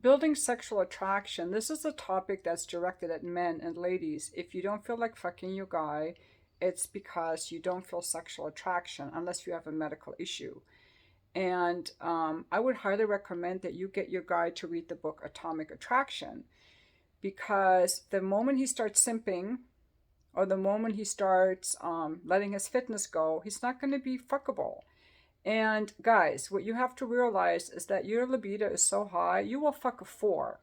building sexual attraction, this is a topic that's directed at men and ladies. If you don't feel like fucking your guy, it's because you don't feel sexual attraction unless you have a medical issue. And I would highly recommend that you get your guy to read the book Atomic Attraction, because the moment he starts simping, or the moment he starts letting his fitness go, he's not going to be fuckable. And guys, what you have to realize is that your libido is so high, you will fuck a 4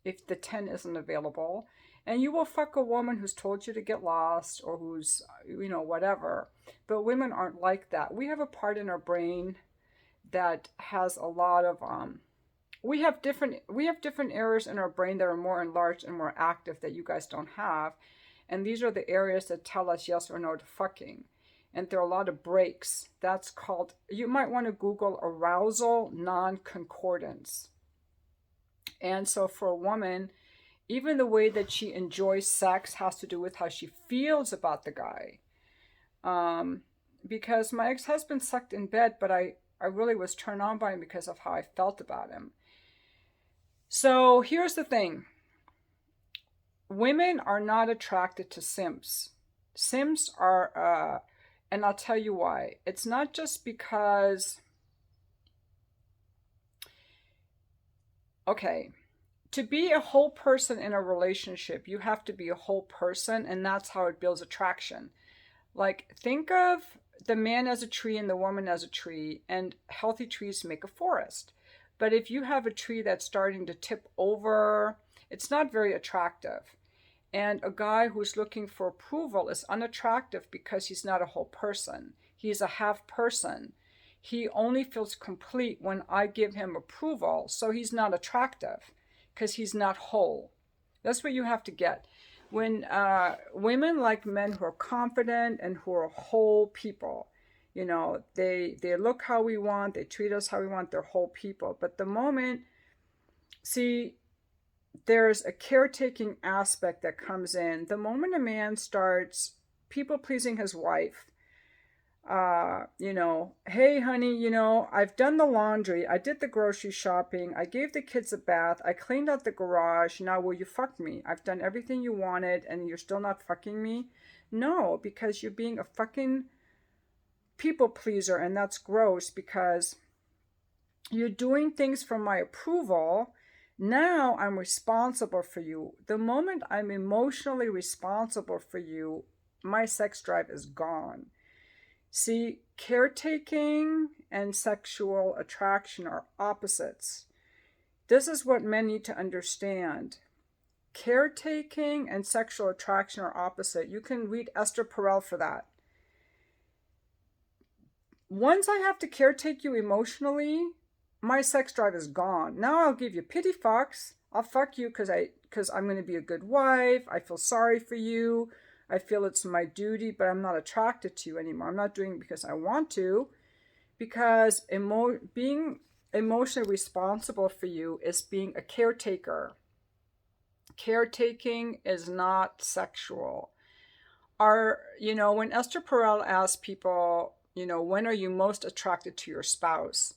if the 10 isn't available. And you will fuck a woman who's told you to get lost, or who's, whatever. But women aren't like that. We have a part in our brain that has a lot of we have different areas in our brain that are more enlarged and more active that you guys don't have. And these are the areas that tell us yes or no to fucking. And there are a lot of breaks. That's called, you might want to Google arousal non-concordance. And so for a woman, even the way that she enjoys sex has to do with how she feels about the guy. Because my ex-husband sucked in bed, but I really was turned on by him because of how I felt about him. So here's the thing. Women are not attracted to simps. Simps are, and I'll tell you why. It's not just because, okay, to be a whole person in a relationship, you have to be a whole person, and that's how it builds attraction. Like, think of the man as a tree and the woman as a tree, and healthy trees make a forest. But if you have a tree that's starting to tip over, it's not very attractive. And a guy who's looking for approval is unattractive because he's not a whole person. He's a half person. He only feels complete when I give him approval, so he's not attractive because he's not whole. That's what you have to get. When women like men who are confident and who are whole people, they look how we want, they treat us how we want, they're whole people. But the moment, see, there's a caretaking aspect that comes in. The moment a man starts people pleasing his wife, hey honey, I've done the laundry, I did the grocery shopping, I gave the kids a bath, I cleaned out the garage, now will you fuck me? I've done everything you wanted and you're still not fucking me? No, because you're being a fucking people pleaser, and that's gross because you're doing things for my approval. Now I'm responsible for you. The moment I'm emotionally responsible for you, my sex drive is gone. See, caretaking and sexual attraction are opposites. This is what men need to understand. Caretaking and sexual attraction are opposite. You can read Esther Perel for that. Once I have to caretake you emotionally, my sex drive is gone. Now I'll give you pity fucks. I'll fuck you because I'm going to be a good wife. I feel sorry for you. I feel it's my duty, but I'm not attracted to you anymore. I'm not doing it because I want to, because being emotionally responsible for you is being a caretaker. Caretaking is not sexual. When Esther Perel asks people, when are you most attracted to your spouse?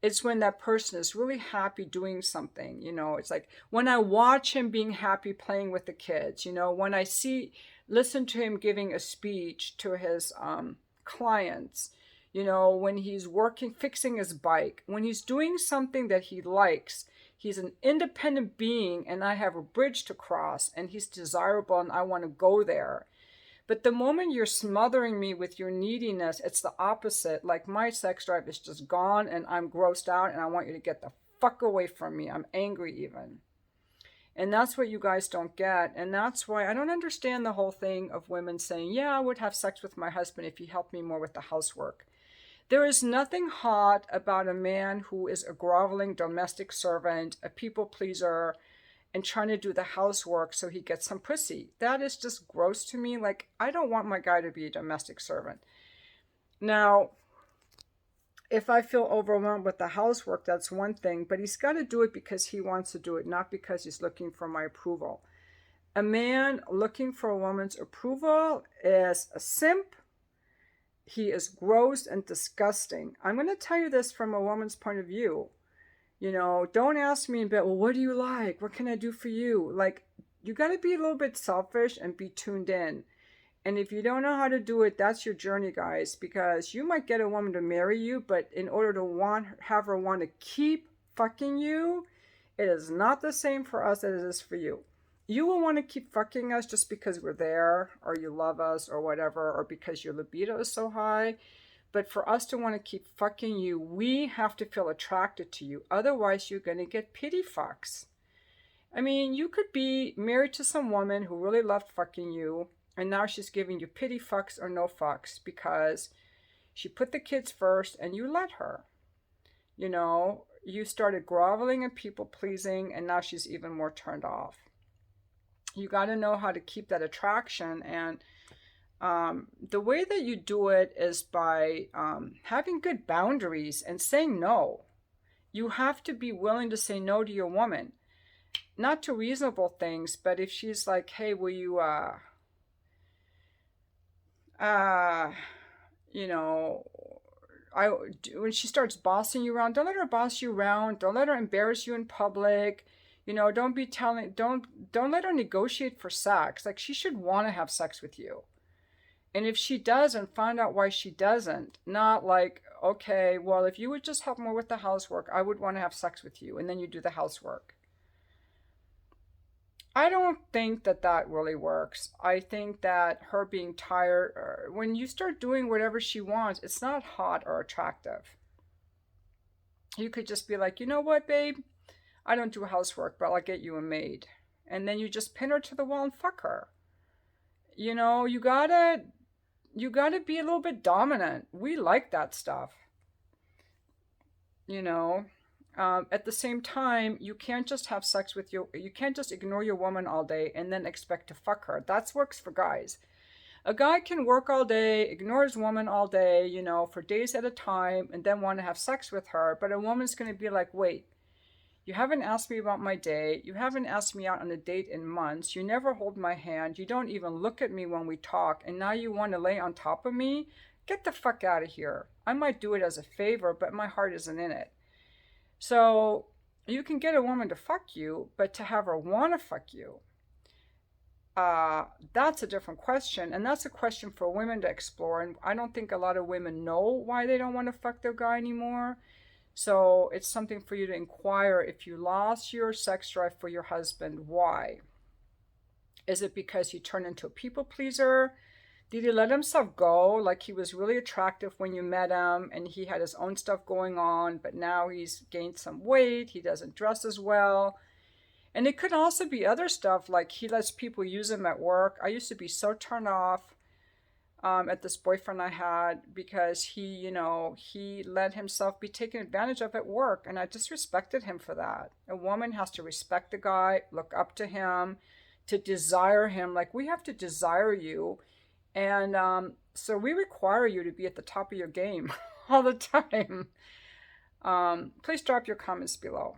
It's when that person is really happy doing something. It's like when I watch him being happy playing with the kids, when I listen to him giving a speech to his clients, when he's working, fixing his bike, when he's doing something that he likes. He's an independent being and I have a bridge to cross and he's desirable and I want to go there. But the moment you're smothering me with your neediness, it's the opposite. Like, my sex drive is just gone and I'm grossed out and I want you to get the fuck away from me. I'm angry even. And that's what you guys don't get. And that's why I don't understand the whole thing of women saying, yeah, I would have sex with my husband if he helped me more with the housework. There is nothing hot about a man who is a groveling domestic servant, a people pleaser, and trying to do the housework so he gets some pussy. That is just gross to me. Like, I don't want my guy to be a domestic servant. Now, if I feel overwhelmed with the housework, that's one thing, but he's got to do it because he wants to do it, not because he's looking for my approval. A man looking for a woman's approval is a simp. He is gross and disgusting. I'm going to tell you this from a woman's point of view. Don't ask me in bed, well, what do you like? What can I do for you? Like, you got to be a little bit selfish and be tuned in. And if you don't know how to do it, that's your journey, guys, because you might get a woman to marry you, but in order to have her want to keep fucking you, it is not the same for us as it is for you. You will want to keep fucking us just because we're there, or you love us, or whatever, or because your libido is so high. But for us to want to keep fucking you, we have to feel attracted to you. Otherwise, you're going to get pity fucks. I mean, you could be married to some woman who really loved fucking you, and now she's giving you pity fucks or no fucks because she put the kids first and you let her. You started groveling and people pleasing, and now she's even more turned off. You got to know how to keep that attraction, and the way that you do it is by having good boundaries and saying no. You have to be willing to say no to your woman. Not to reasonable things, but if she's like, hey, will you, uh, you know, I when she starts bossing you around, don't let her boss you around. Don't let her embarrass you in public. Don't let her negotiate for sex. Like, she should want to have sex with you. And if she doesn't, find out why she doesn't. Not like, okay, well, if you would just help more with the housework, I would want to have sex with you. And then you do the housework. I don't think that that really works. I think that her being tired, or when you start doing whatever she wants, it's not hot or attractive. You could just be like, you know what, babe? I don't do housework, but I'll get you a maid. And then you just pin her to the wall and fuck her. You gotta be a little bit dominant. We like that stuff. You know, at the same time, you can't just have sex with you can't just ignore your woman all day and then expect to fuck her. That works for guys. A guy can work all day, ignore his woman all day, for days at a time, and then want to have sex with her. But a woman's going to be like, wait, you haven't asked me about my day. You haven't asked me out on a date in months. You never hold my hand. You don't even look at me when we talk. And now you want to lay on top of me? Get the fuck out of here. I might do it as a favor, but my heart isn't in it. So you can get a woman to fuck you, but to have her want to fuck you, that's a different question. And that's a question for women to explore. And I don't think a lot of women know why they don't want to fuck their guy anymore. So it's something for you to inquire. If you lost your sex drive for your husband, why? Is it because he turned into a people pleaser? Did he let himself go? Like, he was really attractive when you met him and he had his own stuff going on, but now he's gained some weight. He doesn't dress as well. And it could also be other stuff, like he lets people use him at work. I used to be so turned off at this boyfriend I had because he let himself be taken advantage of at work, and I disrespected him for that. A woman has to respect the guy, look up to him, to desire him. Like, we have to desire you, and so we require you to be at the top of your game all the time. Please drop your comments below.